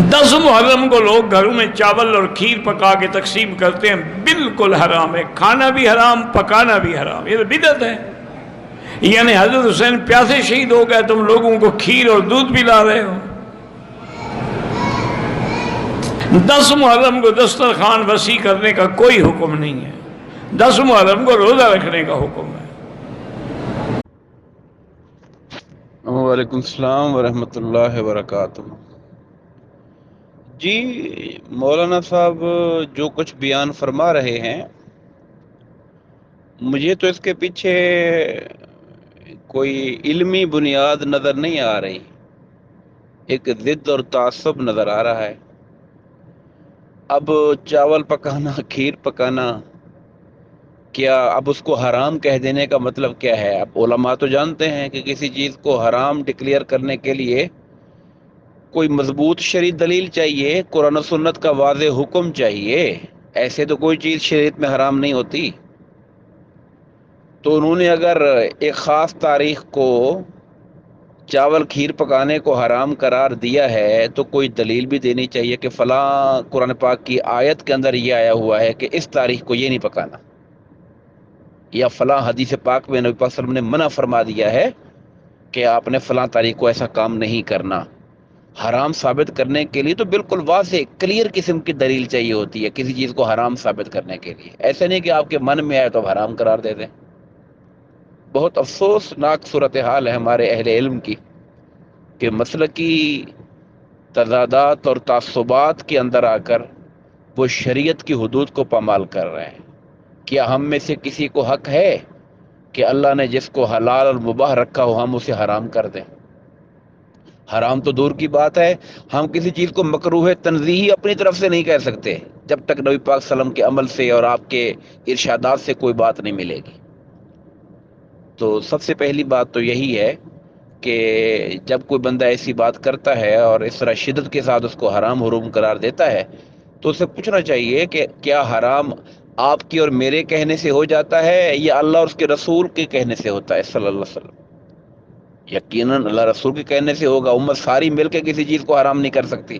10 محرم کو لوگ گھروں میں چاول اور کھیر پکا کے تقسیم کرتے ہیں، بالکل حرام ہے، کھانا بھی حرام، پکانا بھی حرام، یہ تو بدعت ہے۔ یعنی حضرت حسین پیاسے شہید ہو گئے، تم لوگوں کو کھیر اور دودھ پلا رہے ہو۔ 10 محرم کو دسترخوان وسیع کرنے کا کوئی حکم نہیں ہے، 10 محرم کو روزہ رکھنے کا حکم ہے۔ وعلیکم السلام ورحمۃ اللہ وبرکاتہ۔ جی مولانا صاحب جو کچھ بیان فرما رہے ہیں، مجھے تو اس کے پیچھے کوئی علمی بنیاد نظر نہیں آ رہی، ایک ضد اور تعصب نظر آ رہا ہے۔ اب چاول پکانا، کھیر پکانا، کیا اب اس کو حرام کہہ دینے کا مطلب کیا ہے؟ اب علماء تو جانتے ہیں کہ کسی چیز کو حرام ڈکلیئر کرنے کے لیے کوئی مضبوط شرعی دلیل چاہیے، قرآن و سنت کا واضح حکم چاہیے، ایسے تو کوئی چیز شریعت میں حرام نہیں ہوتی۔ تو انہوں نے اگر ایک خاص تاریخ کو چاول کھیر پکانے کو حرام قرار دیا ہے تو کوئی دلیل بھی دینی چاہیے کہ فلاں قرآن پاک کی آیت کے اندر یہ آیا ہوا ہے کہ اس تاریخ کو یہ نہیں پکانا، یا فلاں حدیث پاک میں نبی پاک صلی اللہ علیہ وسلم نے منع فرما دیا ہے کہ آپ نے فلاں تاریخ کو ایسا کام نہیں کرنا۔ حرام ثابت کرنے کے لیے تو بالکل واضح کلیئر قسم کی دلیل چاہیے ہوتی ہے کسی چیز کو حرام ثابت کرنے کے لیے، ایسے نہیں کہ آپ کے من میں آئے تو حرام قرار دے دیں۔ بہت افسوسناک صورتحال ہے ہمارے اہل علم کی کہ مسلکی تضادات اور تعصبات کے اندر آ کر وہ شریعت کی حدود کو پامال کر رہے ہیں۔ کیا ہم میں سے کسی کو حق ہے کہ اللہ نے جس کو حلال اور مباح رکھا ہو ہم اسے حرام کر دیں؟ حرام تو دور کی بات ہے، ہم کسی چیز کو مکروہ تنزیہی اپنی طرف سے نہیں کہہ سکتے جب تک نبی پاک صلی اللہ علیہ وسلم کے عمل سے اور آپ کے ارشادات سے کوئی بات نہیں ملے گی۔ تو سب سے پہلی بات تو یہی ہے کہ جب کوئی بندہ ایسی بات کرتا ہے اور اس طرح شدت کے ساتھ اس کو حرام حروم قرار دیتا ہے تو اسے پوچھنا چاہیے کہ کیا حرام آپ کی اور میرے کہنے سے ہو جاتا ہے یا اللہ اور اس کے رسول کے کہنے سے ہوتا ہے صلی اللہ علیہ وسلم؟ یقیناً اللہ رسول کے کہنے سے ہوگا۔ امت ساری مل کے کسی چیز کو حرام نہیں کر سکتی،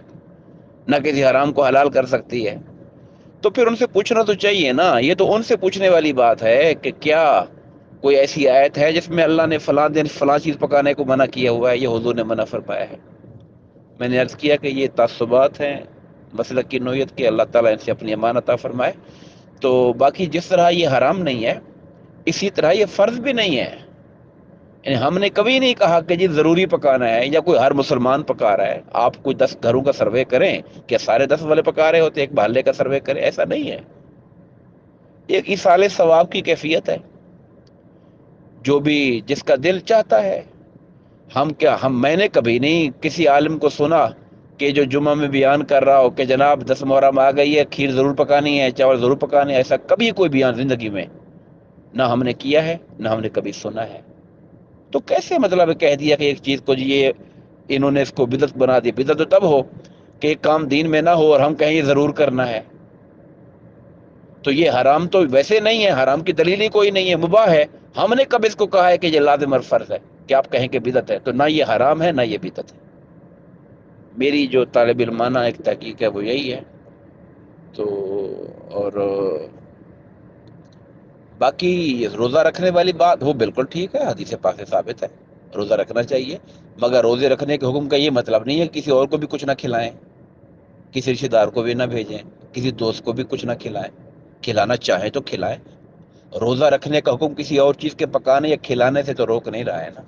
نہ کسی حرام کو حلال کر سکتی ہے، تو پھر ان سے پوچھنا تو چاہیے نا۔ یہ تو ان سے پوچھنے والی بات ہے کہ کیا کوئی ایسی آیت ہے جس میں اللہ نے فلاں دن فلاں چیز پکانے کو منع کیا ہوا ہے یا حضور نے منع فرمایا ہے؟ میں نے عرض کیا کہ یہ تعصبات ہیں مسلک کی نوعیت کے، اللہ تعالیٰ ان سے اپنی امان عطا فرمائے۔ تو باقی جس طرح یہ حرام نہیں ہے اسی طرح یہ فرض بھی نہیں ہے۔ یعنی ہم نے کبھی نہیں کہا کہ جی ضروری پکانا ہے یا کوئی ہر مسلمان پکا رہا ہے۔ آپ کوئی 10 گھروں کا سروے کریں، کیا سارے 10 والے پکا رہے ہوتے؟ ایک محلے کا سروے کریں، ایسا نہیں ہے۔ ایک ایصال ثواب کی کیفیت ہے، جو بھی جس کا دل چاہتا ہے۔ میں نے کبھی نہیں کسی عالم کو سنا کہ جو جمعہ میں بیان کر رہا ہو کہ جناب 10 محرم آ گئی ہے، کھیر ضرور پکانی ہے، چاول ضرور پکانے، ایسا کبھی کوئی بیان زندگی میں نہ ہم نے کیا ہے نہ ہم نے کبھی سنا ہے۔ تو کیسے مطلب کہہ دیا کہ ایک چیز کو یہ انہوں نے اس کو بدعت بنا دی؟ بدعت تو تب ہو کہ ایک کام دین میں نہ ہو اور ہم کہیں یہ ضرور کرنا ہے۔ تو یہ حرام تو ویسے نہیں ہے، حرام کی دلیل ہی کوئی نہیں ہے، مباح ہے۔ ہم نے کب اس کو کہا ہے کہ یہ لازم اور فرض ہے کہ آپ کہیں کہ بدعت ہے؟ تو نہ یہ حرام ہے نہ یہ بدعت ہے۔ میری جو طالب علمانہ ایک تحقیق ہے وہ یہی ہے۔ تو اور باقی روزہ رکھنے والی بات وہ بالکل ٹھیک ہے، حدیث پاک سے ثابت ہے روزہ رکھنا چاہیے، مگر روزے رکھنے کے حکم کا یہ مطلب نہیں ہے کسی اور کو بھی کچھ نہ کھلائیں، کسی رشتہ دار کو بھی نہ بھیجیں، کسی دوست کو بھی کچھ نہ کھلائیں۔ کھلانا چاہیں تو کھلائیں۔ روزہ رکھنے کا حکم کسی اور چیز کے پکانے یا کھلانے سے تو روک نہیں رہا ہے نا۔